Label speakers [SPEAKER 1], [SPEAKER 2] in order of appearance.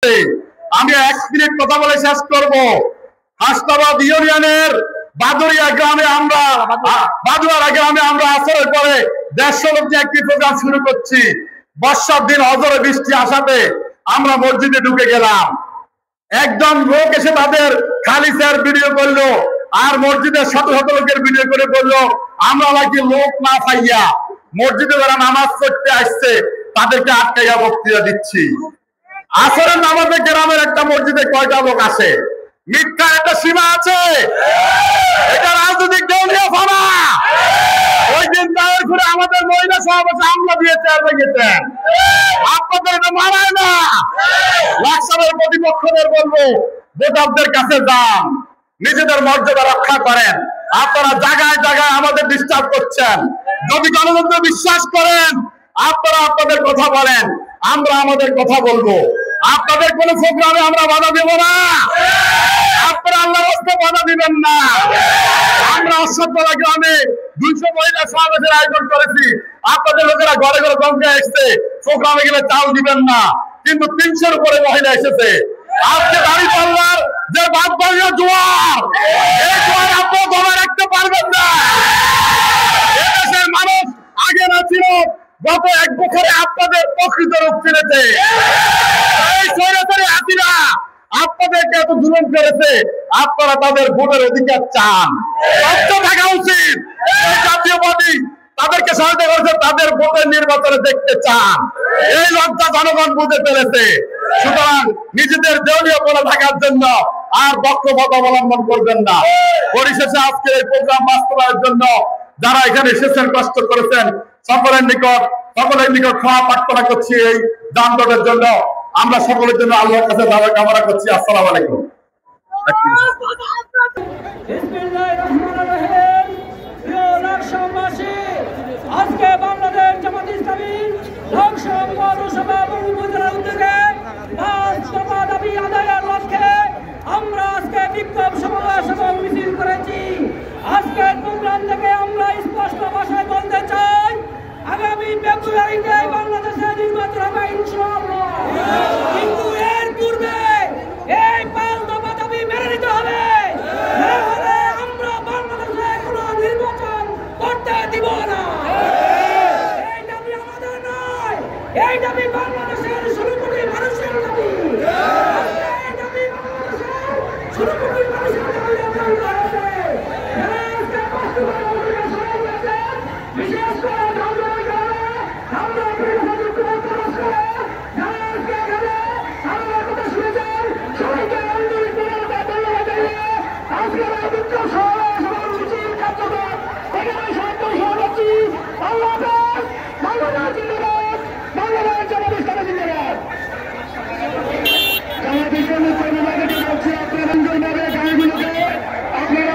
[SPEAKER 1] আসছে। আমি 1 মিনিট কথা বলে শেষ করব। হাসনাবাদ ইউনিয়নের বাদুরিয়া গ্রামে আমরা আসরের পরে 150 লোক নিয়ে একটি প্রোগ্রাম শুরু করছি। বর্ষার দিন অঝরে বৃষ্টি আসাতে আমরা মসজিদে ঢুকে গেলাম। একজন লোক এসে তাদের খালি চেয়ার ভিডিও করলো, আর মসজিদের শত শত লোকের ভিডিও করে বললো আমরা নাকি লোক না পাইয়া মসজিদে যারা নামাজ পড়তে আসছে তাদেরকে আটকাইয়া বক্তৃতা দিচ্ছি। আসরের নামাজে গ্রামের একটা মসজিদে কয়টা লোক আসে? মিথ্যার একটা সীমা আছে। এটা রাজনৈতিক দলীয় ফানা। ওই দিন দায়ের করে আমাদের মহিলা সভাপতি আমলা দিয়ে চেয়ার ভেঙেছেন। আপনাদের এটা মানায় না। লাকসামের প্রতিপক্ষদের বলবো ভোটারদের কাছে যান, নিজেদের মর্যাদা রক্ষা করেন। আপনারা জায়গায় জায়গায় আমাদের ডিস্টার্ব করছেন। যদি গণতন্ত্রে বিশ্বাস করেন আপনারা আপনাদের কথা বলেন, আমরা আমাদের কথা বলবো। আপনাদের কোন প্রোগ্রামে আমরা বাধা দেব না। আপনারা আল্লাহর রাস্তা বাধা দিবেন না। আমরা অশ্বত্থলা গ্রামে 200 মহিলা সমাবেশের আয়োজন করেছি। আপনাদের লোকেরা ঘরে ঘরে দমকে এসছে, প্রোগ্রামে গেলে চাল দিবেন না, কিন্তু 300-এর উপরে মহিলা এসেছে। আজকে দাঁড়িপাল্লার যে বাদবাড়িয়া জোয়ার, এই জোয়ার আপনারা ধরে রাখতে পারবেন না। এদেশের মানুষ আগে না ছিল, গত 1 বছরে আপনাদের প্রকৃত রূপ চিনেছে। এই স্বৈরাচারী হাসিনা আপনাদেরকে এত জুলুম করেছে, আপনারা তাদের ভোটের অধিকার চান। লজ্জা থাকা উচিত। জাতীয় পার্টি তাদেরকে সহায়তা করেছে, তাদের ভোটের নির্বাচনে দেখতে চান। এই লজ্জা জনগণ বুঝে ফেলেছে। সুতরাং নিজেদের দলীয় পড়ে থাকার জন্য আর বক্তব্য অবলম্বন করবেন না। পরিশেষে আজকে এই প্রোগ্রাম বাস্তবায়নের জন্য যারা এখানে এসেছেন, কষ্ট করেছেন, সকলের নিকট ক্ষমা প্রার্থনা করছি। এই যানজটের জন্য আমরা সকলের জন্য আল্লাহর কাছে দোয়া কামনা করছি। আসসালামু আলাইকুম।
[SPEAKER 2] আজকে বাংলাদেশ জামাত ইসলামীর লাকসাম পৌরসভা উপজেলার উদ্যোগে 5 দফা দাবি আদায়ের লক্ষ্যে আমরা আজকে বিক্ষোভ সমাবেশ এবং মিছিল করেছি। আজকের প্রোগ্রাম থেকে আমরা স্পষ্ট ভাষায় বলতে চাই, আগামী ফেব্রুয়ারিতে বাংলাদেশে নির্বাচন হবে ইনশাআল্লাহ। কিন্তু এর পূর্বে এই 5 দফা দাবি মেনে নিতে হবে, না হলে আমরা বাংলাদেশে কোনো নির্বাচন করতে দিব না। এই দাবি আমাদের নয়, এই দাবি বাংলাদেশের 16 কোটি মানুষের দাবি। এই দাবি বাংলাদেশের 16 কোটি মানুষের দাবি। বিশেষ করে বাংলাদেশ